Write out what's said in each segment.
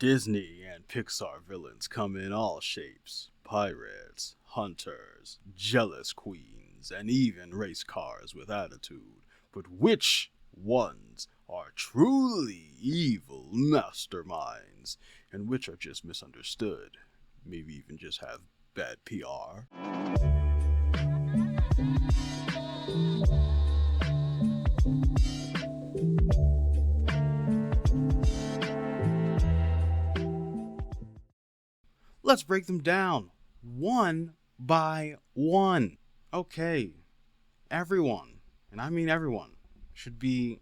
Disney and Pixar villains come in all shapes: pirates, hunters, jealous queens, and even race cars with attitude. But which ones are truly evil masterminds, and which are just misunderstood? Maybe even just have bad PR? Let's break them down one by one. Okay, everyone, and I mean everyone, should be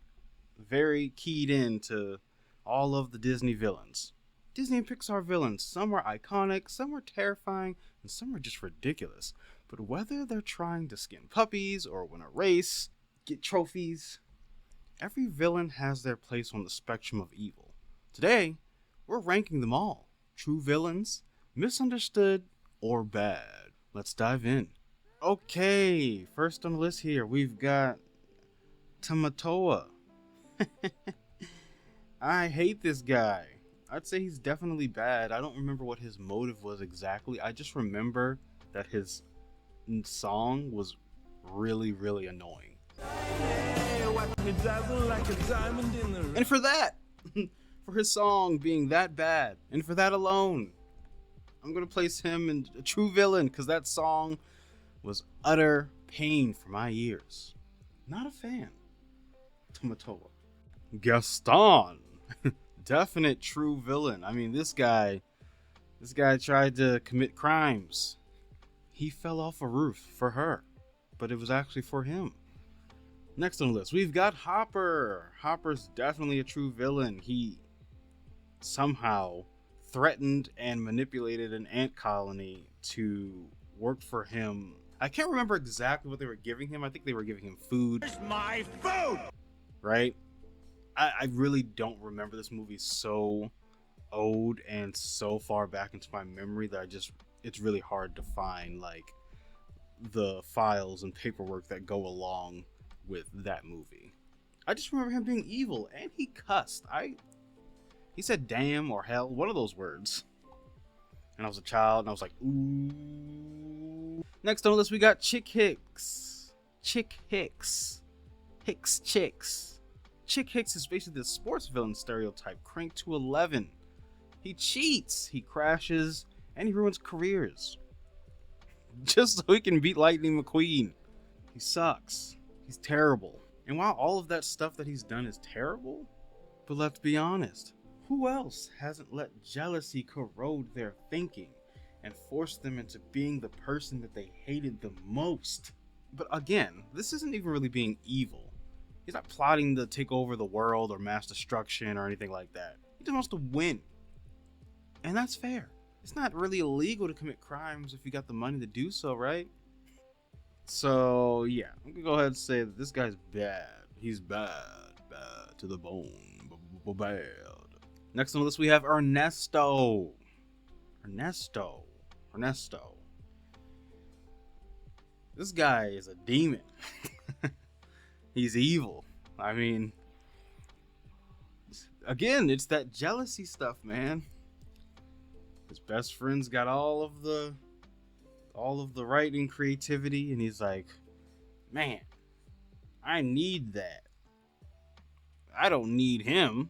very keyed in to all of the Disney villains. Disney and Pixar villains, some are iconic, some are terrifying, and some are just ridiculous. But whether they're trying to skin puppies or win a race, get trophies, every villain has their place on the spectrum of evil. Today, we're ranking them all: true villains, misunderstood, or bad. Let's dive in. Okay, first on the list here, we've got Tamatoa. I hate this guy. I'd say he's definitely bad. I don't remember what his motive was exactly. I just remember that his song was really, really annoying. And for that, for his song being that bad, and for that alone, I'm going to place him in a true villain, because that song was utter pain for my ears. Not a fan. Tamatoa. Gaston. Definite true villain. I mean, this guy tried to commit crimes. He fell off a roof for her, but it was actually for him. Next on the list, we've got Hopper. Hopper's definitely a true villain. He somehow threatened and manipulated an ant colony to work for him. I can't remember exactly what they were giving him. I think they were giving him food. Where's my food? Right? I really don't remember. This movie so old and so far back into my memory that it's really hard to find like the files and paperwork that go along with that movie. I just remember him being evil, and he cussed. He said damn or hell, one of those words. And I was a child, and I was like, ooh. Next on the list, we got Chick Hicks. Chick Hicks. Hicks Chicks. Chick Hicks is basically the sports villain stereotype cranked to 11. He cheats, he crashes, and he ruins careers. Just so he can beat Lightning McQueen. He sucks. He's terrible. And while all of that stuff that he's done is terrible, but let's be honest, who else hasn't let jealousy corrode their thinking and force them into being the person that they hated the most? But again, this isn't even really being evil. He's not plotting to take over the world or mass destruction or anything like that. He just wants to win. And that's fair. It's not really illegal to commit crimes if you got the money to do so, right? So, yeah. I'm going to go ahead and say that this guy's bad. He's bad. Bad to the bone. Bad. Next on the list, we have Ernesto. Ernesto. This guy is a demon. He's evil. I mean, again, it's that jealousy stuff, man. His best friend's got all of the writing creativity, and he's like, man, I need that. I don't need him.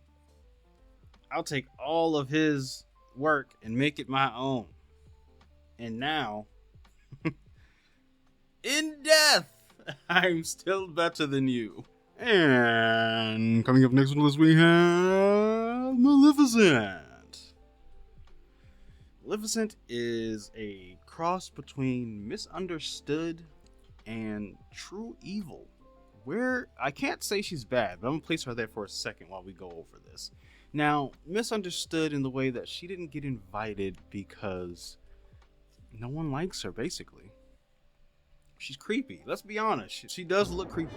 I'll take all of his work and make it my own. And now, in death, I'm still better than you. And coming up next on the list, we have Maleficent. Maleficent is a cross between Misunderstood and True Evil. Where I can't say she's bad, but I'm gonna place her there for a second while we go over this. Now, Misunderstood in the way that she didn't get invited because no one likes her, basically. She's creepy. Let's be honest. She does look creepy.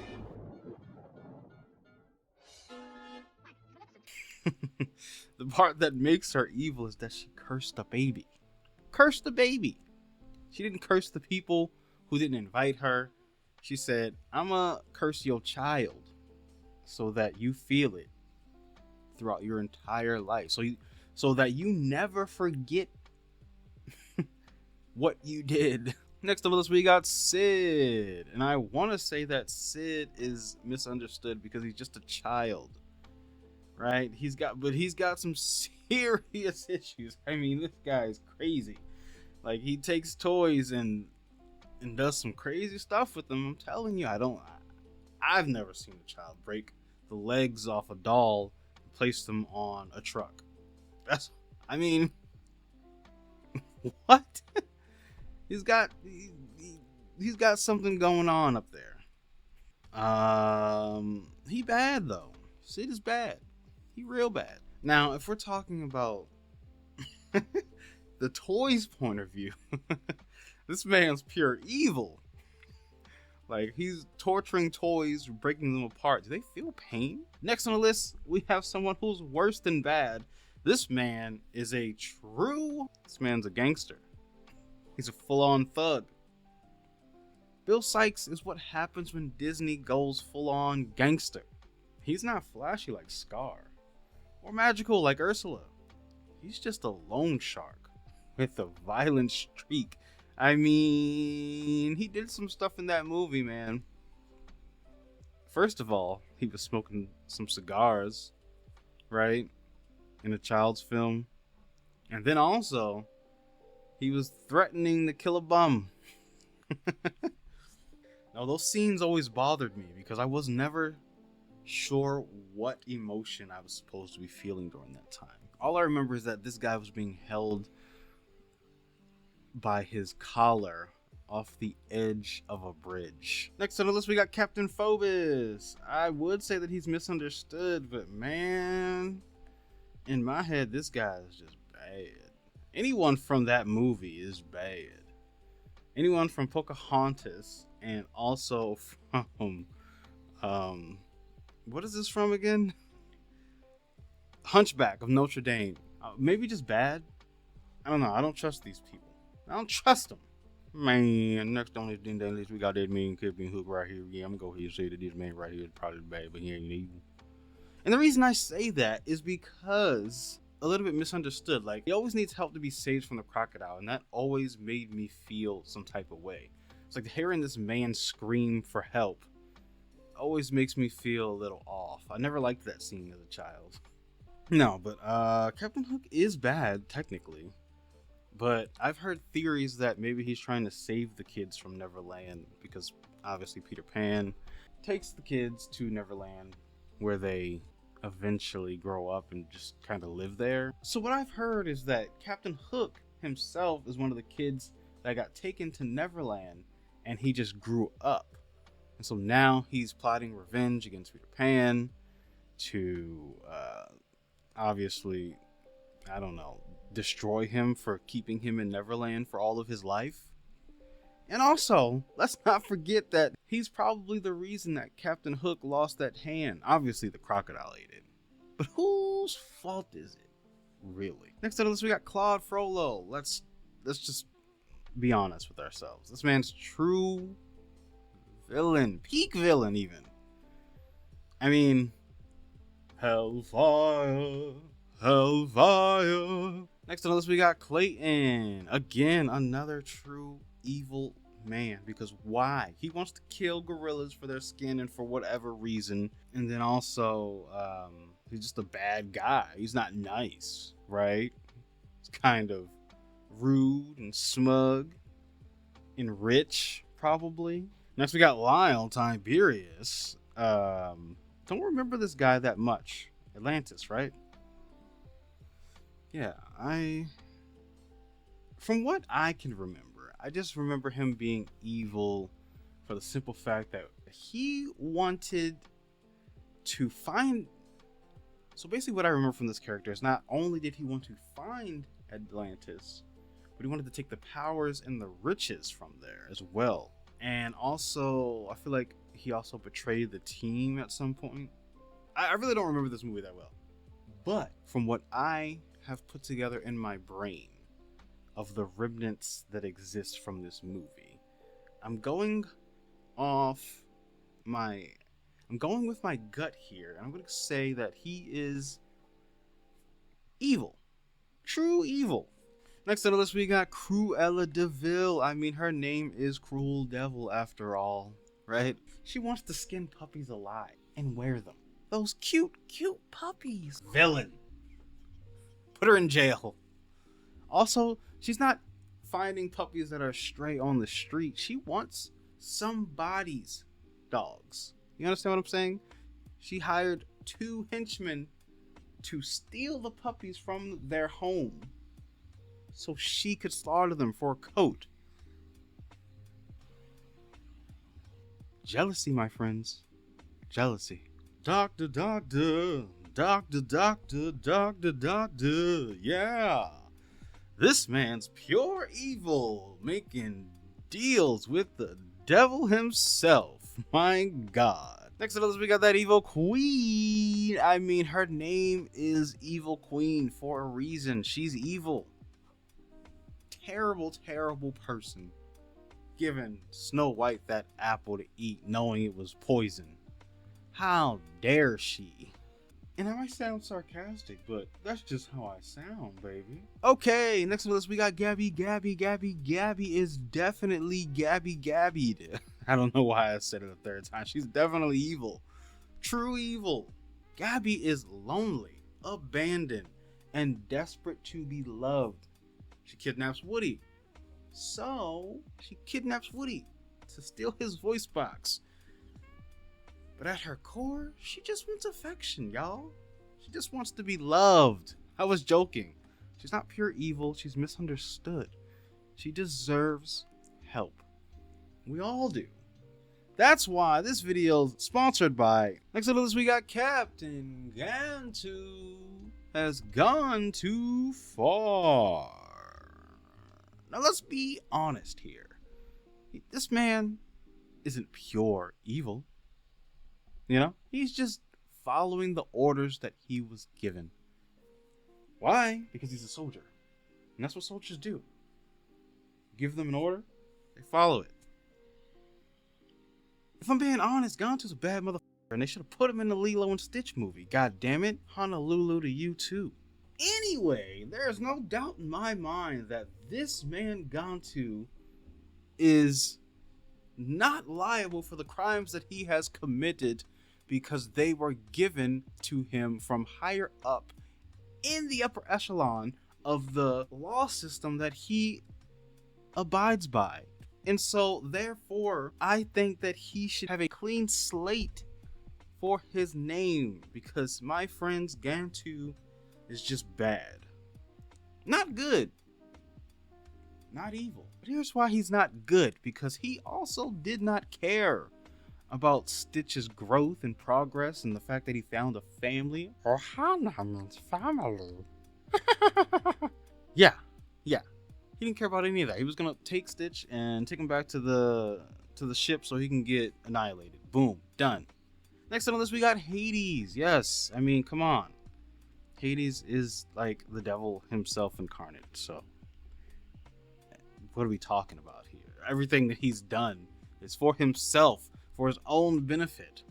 The part that makes her evil is that she cursed a baby. Cursed the baby. She didn't curse the people who didn't invite her. She said, I'ma curse your child so that you feel it throughout your entire life. So so that you never forget what you did. Next on the list, we got Sid. And I want to say that Sid is misunderstood because he's just a child, right? He's got some serious issues. I mean, this guy is crazy. Like, he takes toys and does some crazy stuff with them. I'm telling you, I've never seen a child break the legs off a doll and place them on a truck. I mean, what? He's got he's got something going on up there. He bad though. Sid is bad. He real bad. Now, if we're talking about the toys point of view, this man's pure evil. Like, he's torturing toys, breaking them apart. Do they feel pain? Next on the list, we have someone who's worse than bad. This man's a gangster. He's a full-on thug. Bill Sikes is what happens when Disney goes full-on gangster. He's not flashy like Scar, or magical like Ursula. He's just a loan shark with a violent streak. I mean, he did some stuff in that movie, man. First of all, he was smoking some cigars, right? In a child's film. And then also, he was threatening to kill a bum. Now, those scenes always bothered me because I was never sure what emotion I was supposed to be feeling during that time. All I remember is that this guy was being held by his collar off the edge of a bridge. Next on the list, we got Captain Phobos. I would say that he's misunderstood, but man, in my head, this guy is just bad. Anyone from that movie is bad. Anyone from Pocahontas, and also from what is this from again? Hunchback of Notre Dame. Maybe just bad. I don't know. I don't trust these people. I don't trust them. Man, next on this thing that list, we got that mean Captain Hook right here. Yeah, I'm gonna go ahead and say that this man right here is probably bad, but he ain't evil. And the reason I say that is because a little bit misunderstood. Like, he always needs help to be saved from the crocodile, and that always made me feel some type of way. It's like hearing this man scream for help always makes me feel a little off. I never liked that scene as a child. No, but Captain Hook is bad, technically. But I've heard theories that maybe he's trying to save the kids from Neverland, because obviously Peter Pan takes the kids to Neverland, where they eventually grow up and just kind of live there. So what I've heard is that Captain Hook himself is one of the kids that got taken to Neverland, and he just grew up. And so now he's plotting revenge against Peter Pan to obviously, I don't know, destroy him for keeping him in Neverland for all of his life. And also, let's not forget that he's probably the reason that Captain Hook lost that hand. Obviously, the crocodile ate it. But whose fault is it, really? Next on the list, we got Claude Frollo. Let's just be honest with ourselves. This man's true villain. Peak villain, even. I mean, Hellfire, Hellfire. Next on the list, we got Clayton. Again, another true evil man. Because why? He wants to kill gorillas for their skin and for whatever reason. And then also, he's just a bad guy. He's not nice, right? He's kind of rude and smug and rich, probably. Next, we got Lyle Tiberius. Don't remember this guy that much. Atlantis, right? Yeah, from what I can remember, I just remember him being evil for the simple fact that he wanted to find... So basically what I remember from this character is not only did he want to find Atlantis, but he wanted to take the powers and the riches from there as well. And also, I feel like he also betrayed the team at some point. I really don't remember this movie that well. But from what I have put together in my brain of the remnants that exist from this movie, I'm going with my gut here, and I'm going to say that he is evil. True evil. Next on the list, we got Cruella de Vil. I mean, her name is Cruel Devil after all, right? She wants to skin puppies alive and wear them. Those cute, cute puppies. Villain. Put her in jail. Also, she's not finding puppies that are stray on the street. She wants somebody's dogs. You understand what I'm saying? She hired 2 henchmen to steal the puppies from their home so she could slaughter them for a coat. Jealousy, my friends. Jealousy. Doctor, doctor, doctor, doctor, doctor, doctor. Yeah. This man's pure evil, making deals with the devil himself. My God. Next up, we got that evil queen. I mean, her name is Evil Queen for a reason. She's evil. Terrible, terrible person. Giving Snow White that apple to eat, knowing it was poison. How dare she? And I might sound sarcastic, but that's just how I sound, baby. Okay, next on the list, we got Gabby. Gabby is definitely Gabbied. I don't know why I said it a 3rd time. She's definitely evil. True evil. Gabby is lonely, abandoned, and desperate to be loved. She kidnaps Woody. So, she kidnaps Woody to steal his voice box. But at her core, she just wants affection, y'all. She just wants to be loved. I was joking. She's not pure evil. She's misunderstood. She deserves help. We all do. That's why this video is sponsored by... Next up on this, we got Captain Gantu has gone too far. Now let's be honest here. This man isn't pure evil. You know, he's just following the orders that he was given. Why? Because he's a soldier. And that's what soldiers do. Give them an order, they follow it. If I'm being honest, Gantu's a bad motherfucker, and they should have put him in the Lilo and Stitch movie. God damn it. Honolulu to you too. Anyway, there's no doubt in my mind that this man Gantu is not liable for the crimes that he has committed because they were given to him from higher up in the upper echelon of the law system that he abides by. And so, therefore, I think that he should have a clean slate for his name because, my friends, Gantu is just bad. Not good. Not evil. But here's why he's not good, because he also did not care about Stitch's growth and progress and the fact that he found a family. Ohana means family. Yeah. He didn't care about any of that. He was gonna take Stitch and take him back to the ship so he can get annihilated. Boom. Done. Next on the list, we got Hades. Yes. I mean, come on. Hades is like the devil himself incarnate. So what are we talking about here? Everything that he's done is for himself, for his own benefit.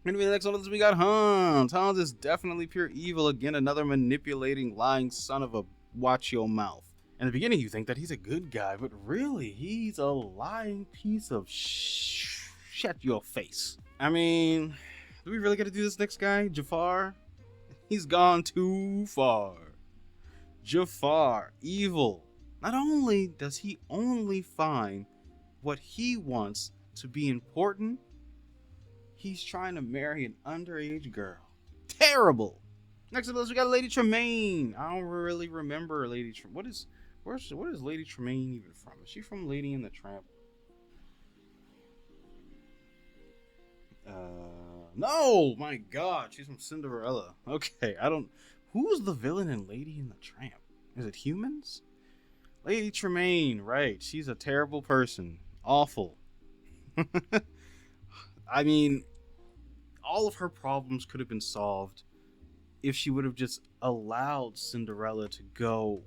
Anyway, the next one is we got Hans. Hans is definitely pure evil. Again, another manipulating, lying son of a watch your mouth. In the beginning, you think that he's a good guy, but really, he's a lying piece of shut your face. I mean, do we really got to do this next guy, Jafar? He's gone too far. Jafar, evil. Not only does he only find what he wants to be important, he's trying to marry an underage girl. Terrible. Next up, we got Lady Tremaine. I don't really remember Lady Tremaine. What is Lady Tremaine even from? Is she from Lady and the Tramp? No, my God, she's from Cinderella. Okay, who's the villain in Lady and the Tramp? Is it humans? Lady Tremaine, right? She's a terrible person. Awful. I mean, all of her problems could have been solved if she would have just allowed Cinderella to go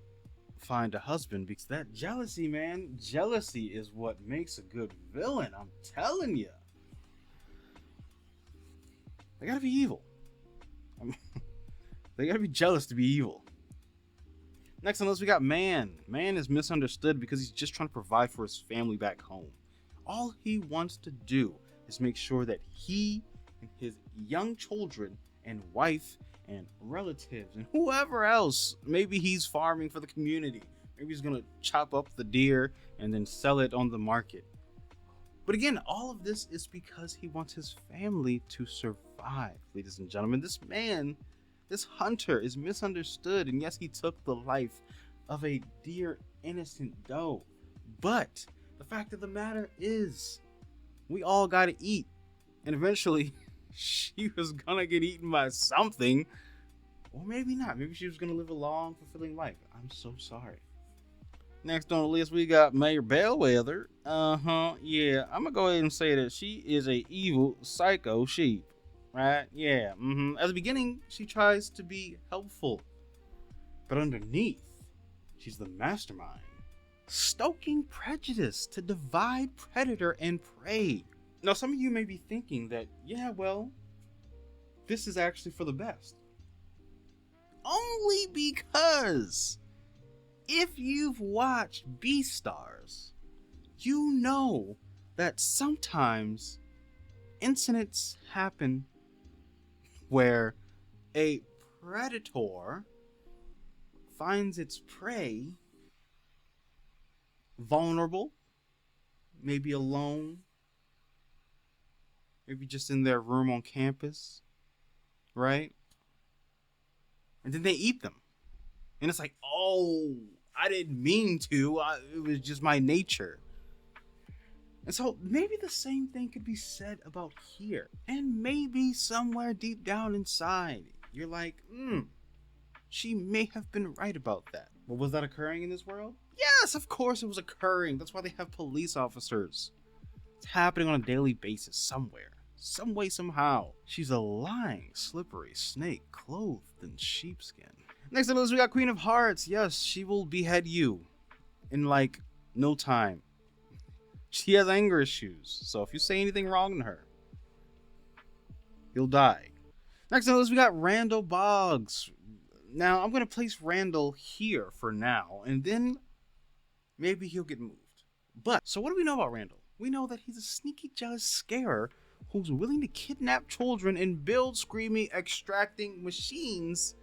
find a husband, because that jealousy, man, jealousy is what makes a good villain. I'm telling you. They gotta be evil. They gotta be jealous to be evil. Next on the list, we got Man. Man is misunderstood because he's just trying to provide for his family back home. All he wants to do is make sure that he and his young children and wife and relatives and whoever else, maybe he's farming for the community. Maybe he's going to chop up the deer and then sell it on the market. But again, all of this is because he wants his family to survive. Ladies and gentlemen, this man, this hunter, is misunderstood. And yes, he took the life of a dear, innocent doe. But the fact of the matter is, we all got to eat. And eventually, she was going to get eaten by something. Or maybe not. Maybe she was going to live a long, fulfilling life. I'm so sorry. Next on the list, we got Mayor Bellwether. Yeah. I'm going to go ahead and say that she is a evil psycho sheep. Right? Yeah. At the beginning, she tries to be helpful. But underneath, she's the mastermind. Stoking prejudice to divide predator and prey. Now, some of you may be thinking that, yeah, well, this is actually for the best. Only because if you've watched Beastars, you know that sometimes incidents happen where a predator finds its prey vulnerable, maybe alone, maybe just in their room on campus, right? And then they eat them. And it's like, oh, I didn't mean to. It was just my nature. And so maybe the same thing could be said about here. And maybe somewhere deep down inside, you're like, she may have been right about that. But was that occurring in this world? Yes, of course it was occurring. That's why they have police officers. It's happening on a daily basis somewhere. Some way, somehow. She's a lying, slippery snake clothed in sheepskin. Next on the list, we got Queen of Hearts. Yes, she will behead you in like no time. She has anger issues, so if you say anything wrong to her, you'll die. Next on the list, we got Randall Boggs. Now, I'm going to place Randall here for now, and then maybe he'll get moved. But, so what do we know about Randall? We know that he's a sneaky, jealous scarer who's willing to kidnap children and build screaming, extracting machines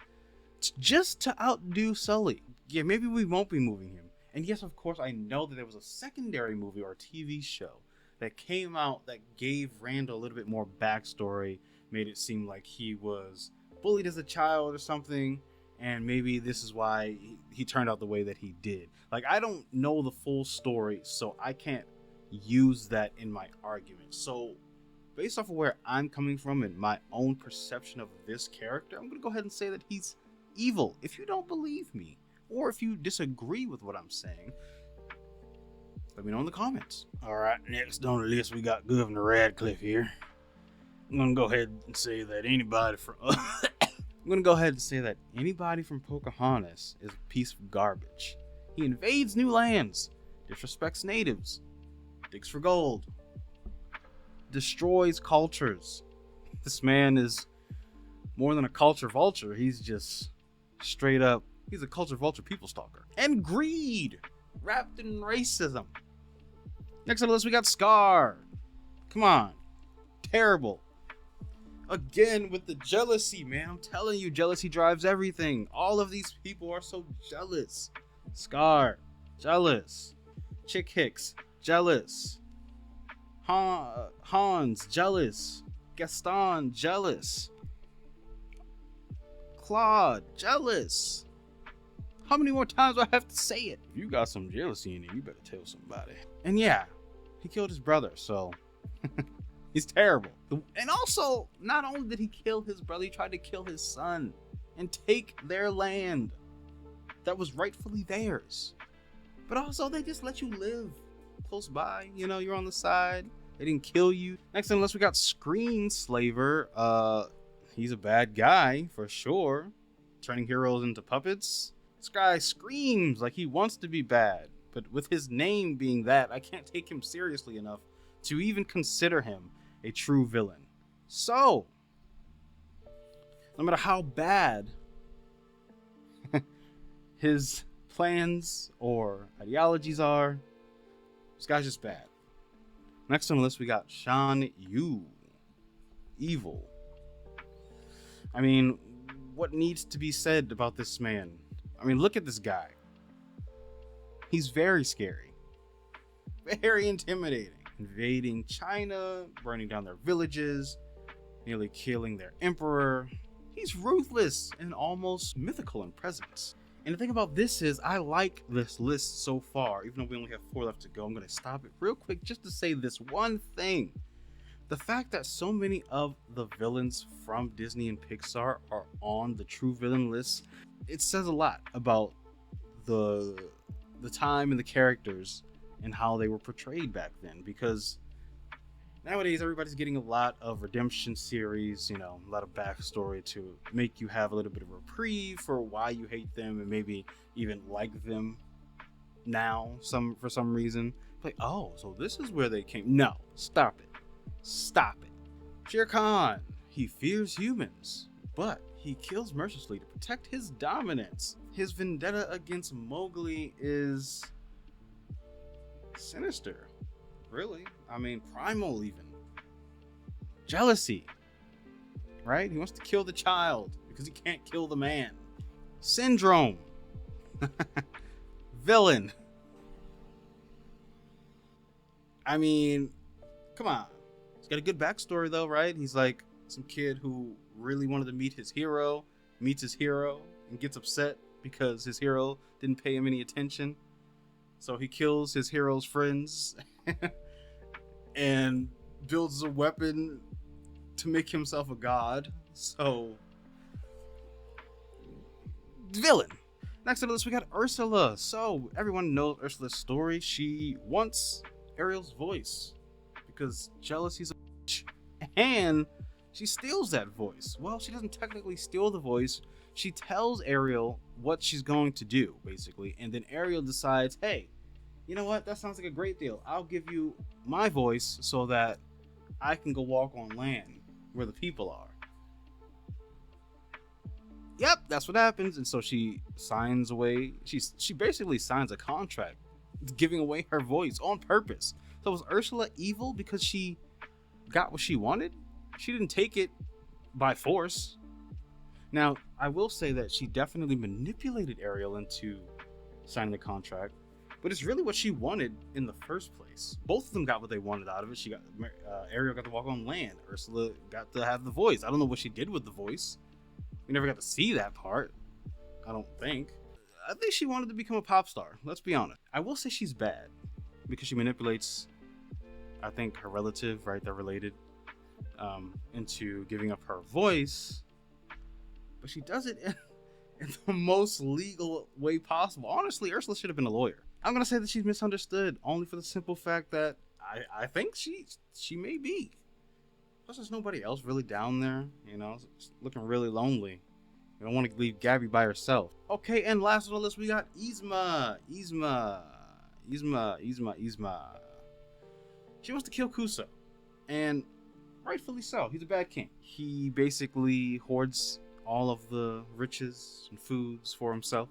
just to outdo Sully. Yeah, maybe we won't be moving him. And yes, of course, I know that there was a secondary movie or a TV show that came out that gave Randall a little bit more backstory, made it seem like he was bullied as a child or something, and maybe this is why he turned out the way that he did. Like, I don't know the full story, so I can't use that in my argument. So, based off of where I'm coming from and my own perception of this character, I'm going to go ahead and say that he's evil. If you don't believe me, or if you disagree with what I'm saying, let me know in the comments. Alright, next on the list we got Governor Radcliffe here. I'm gonna go ahead and say that anybody from Pocahontas is a piece of garbage. He invades new lands, disrespects natives, digs for gold, destroys cultures. This man is more than a culture vulture. He's just straight up, he's a culture vulture people stalker. And greed, wrapped in racism. Next on the list we got Scar. Come on, terrible. Again with the jealousy, man. I'm telling you, jealousy drives everything. All of these people are so jealous. Scar, jealous. Chick Hicks, jealous. Hans, jealous. Gaston, jealous. Claude, jealous. How many more times do I have to say it? If you got some jealousy in you, you better tell somebody. And yeah, he killed his brother, so he's terrible. And also, not only did he kill his brother, he tried to kill his son and take their land that was rightfully theirs. But also, they just let you live close by. You know, you're on the side. They didn't kill you. Next, unless we got Screenslaver. He's a bad guy, for sure. Turning heroes into puppets. This guy screams like he wants to be bad. But with his name being that, I can't take him seriously enough to even consider him a true villain. So, no matter how bad his plans or ideologies are. This guy's just bad. Next on the list, we got Shan Yu. Evil. I mean, what needs to be said about this man? I mean, look at this guy. He's very scary. Very intimidating. Invading China, burning down their villages, nearly killing their emperor. He's ruthless and almost mythical in presence. And the thing about this is, I like this list so far. Even though we only have 4 left to go, I'm going to stop it real quick just to say this one thing. The fact that so many of the villains from Disney and Pixar are on the true villain list, it says a lot about the time and the characters and how they were portrayed back then. Because nowadays everybody's getting a lot of redemption series, you know, a lot of backstory to make you have a little bit of reprieve for why you hate them and maybe even like them now for some reason. Like, oh, so this is where they came. No, stop it. Stop it. Shere Khan, he fears humans, but he kills mercilessly to protect his dominance. His vendetta against Mowgli is sinister. Really? I mean, primal even. Jealousy. Right? He wants to kill the child because he can't kill the man. Syndrome. Villain. I mean, come on. He's got a good backstory though, right? He's like some kid who really wanted to meet his hero, meets his hero, and gets upset because his hero didn't pay him any attention. So he kills his hero's friends and builds a weapon to make himself a god. So, villain. Next on the list, we got Ursula. So, everyone knows Ursula's story. She wants Ariel's voice because jealousy's a bitch. And she steals that voice. Well, she doesn't technically steal the voice. She tells Ariel what she's going to do, basically. And then Ariel decides, hey, you know what? That sounds like a great deal. I'll give you my voice so that I can go walk on land where the people are. Yep, that's what happens. And so she signs away. She basically signs a contract giving away her voice on purpose. So was Ursula evil because she got what she wanted? She didn't take it by force. Now, I will say that she definitely manipulated Ariel into signing the contract, but it's really what she wanted in the first place. Both of them got what they wanted out of it. Ariel got to walk on land. Ursula got to have the voice. I don't know what she did with the voice. We never got to see that part, I don't think. I think she wanted to become a pop star. Let's be honest. I will say she's bad because she manipulates, I think, her relative, right? They're related, into giving up her voice. But she does it in the most legal way possible. Honestly, Ursula should have been a lawyer. I'm going to say that she's misunderstood only for the simple fact that I think she may be. Plus, there's nobody else really down there, you know, it's looking really lonely. You don't want to leave Gabby by herself. Okay, and last on the list, we got Yzma. She wants to kill Kuso, and rightfully so. He's a bad king. He basically hoards all of the riches and foods for himself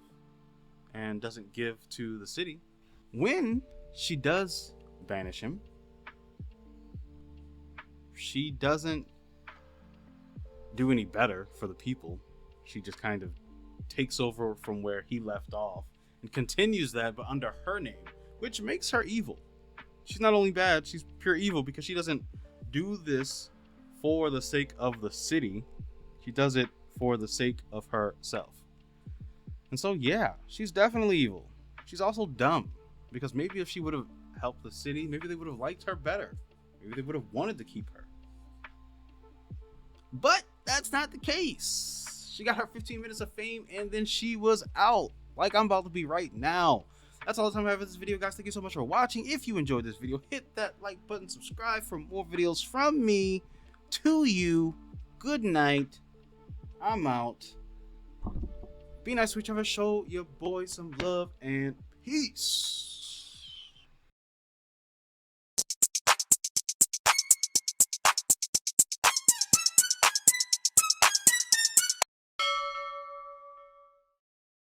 and doesn't give to the city. When she does banish him, she doesn't do any better for the people. She just kind of takes over from where he left off and continues that, but under her name, which makes her evil. She's not only bad, she's pure evil because she doesn't do this for the sake of the city. She does it for the sake of herself. And so, yeah, she's definitely evil. She's also dumb because maybe if she would have helped the city, maybe they would have liked her better. Maybe they would have wanted to keep her. But that's not the case. She got her 15 minutes of fame and then she was out, like I'm about to be right now. That's all the time I have for this video, guys. Thank you so much for watching. If you enjoyed this video, hit that like button, subscribe for more videos from me to you. Good night. I'm out. Be nice to each other. Show your boy some love and peace.